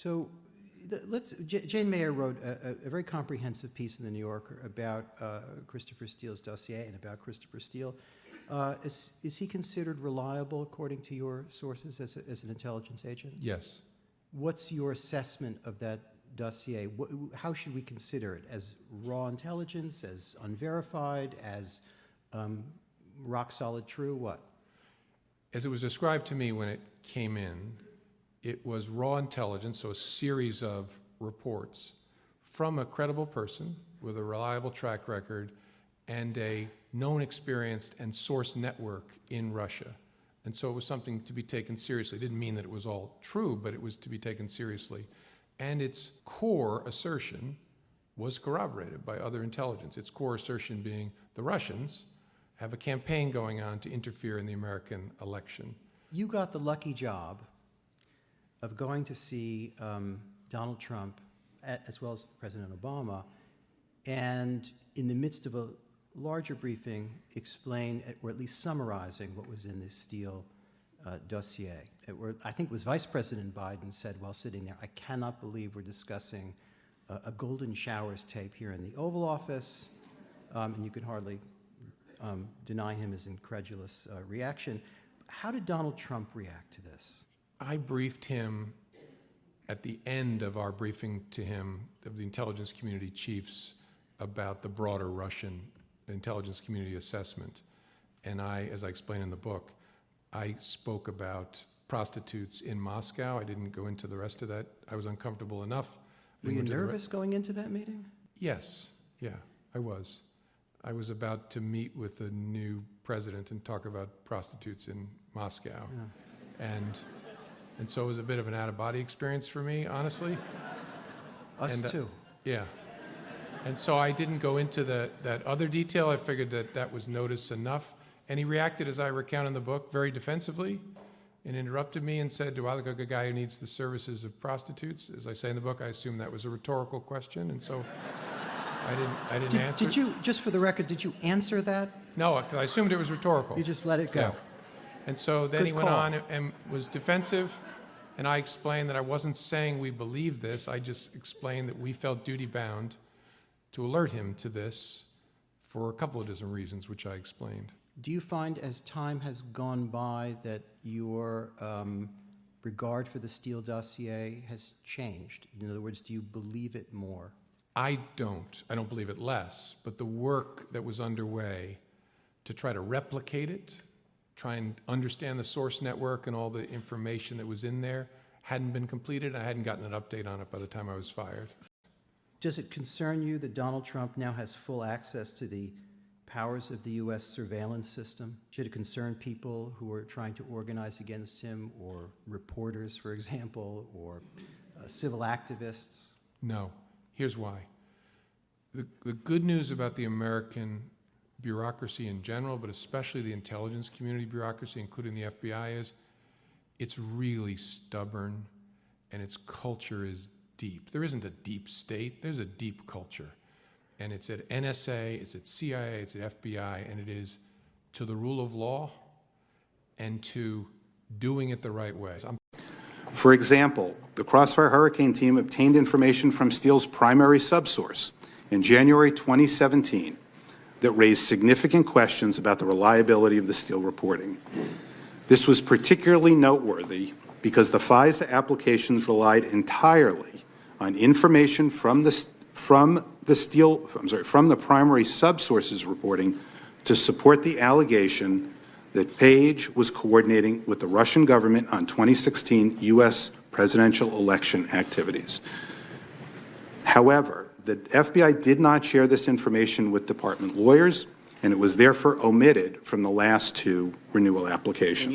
So Jane Mayer wrote a very comprehensive piece in the New Yorker about Christopher Steele's dossier and about Christopher Steele. Is he considered reliable according to your sources as an intelligence agent? Yes. What's your assessment of that dossier? How should we consider it? As raw intelligence, as unverified, as rock solid true, what? As it was described to me when it came in, it was raw intelligence, so a series of reports from a credible person with a reliable track record and a known, experienced, and source network in Russia. And so it was something to be taken seriously. It didn't mean that it was all true, but it was to be taken seriously. And its core assertion was corroborated by other intelligence. Its core assertion being the Russians have a campaign going on to interfere in the American election. You got the lucky job of going to see Donald Trump, as well as President Obama, and in the midst of a larger briefing, explain, or at least summarizing what was in this Steele dossier. I think it was Vice President Biden said while sitting there, "I cannot believe we're discussing a Golden Showers tape here in the Oval Office," and you could hardly deny him his incredulous reaction. How did Donald Trump react to this? I briefed him at the end of our briefing to him, of the intelligence community chiefs, about the broader Russian intelligence community assessment. And as I explain in the book, I spoke about prostitutes in Moscow. I didn't go into the rest of that. I was uncomfortable enough. Were you nervous going into that meeting? Yes, yeah, I was. I was about to meet with the new president and talk about prostitutes in Moscow. Yeah. And so it was a bit of an out-of-body experience for me, honestly. Us too. Yeah. And so I didn't go into that other detail. I figured that was notice enough. And he reacted, as I recount in the book, very defensively and interrupted me and said, "Do I look like a guy who needs the services of prostitutes?" As I say in the book, I assume that was a rhetorical question, and so I didn't answer. Did you, just for the record, did you answer that? No, I assumed it was rhetorical. You just let it go. Yeah. And so then Good he went call. on and was defensive, and I explained that I wasn't saying we believe this. I just explained that we felt duty-bound to alert him to this for a couple of different reasons, which I explained. Do you find, as time has gone by, that your regard for the Steele dossier has changed? In other words, do you believe it more? I don't. I don't believe it less. But the work that was underway to try to replicate it, try and understand the source network and all the information that was in there hadn't been completed. I hadn't gotten an update on it by the time I was fired. Does it concern you that Donald Trump now has full access to the powers of the U.S. surveillance system? Should it concern people who are trying to organize against him, or reporters, for example, or civil activists? No. Here's why. The good news about the American bureaucracy in general, but especially the intelligence community bureaucracy, including the FBI, is it's really stubborn and its culture is deep. There isn't a deep state, there's a deep culture. And it's at NSA, it's at CIA, it's at FBI, and it is to the rule of law and to doing it the right way. For example, the Crossfire Hurricane team obtained information from Steele's primary subsource in January 2017 that raised significant questions about the reliability of the Steele reporting. This was particularly noteworthy because the FISA applications relied entirely on information from the primary subsource's reporting to support the allegation that Page was coordinating with the Russian government on 2016 U.S. presidential election activities. However, the FBI did not share this information with department lawyers, and it was therefore omitted from the last two renewal applications.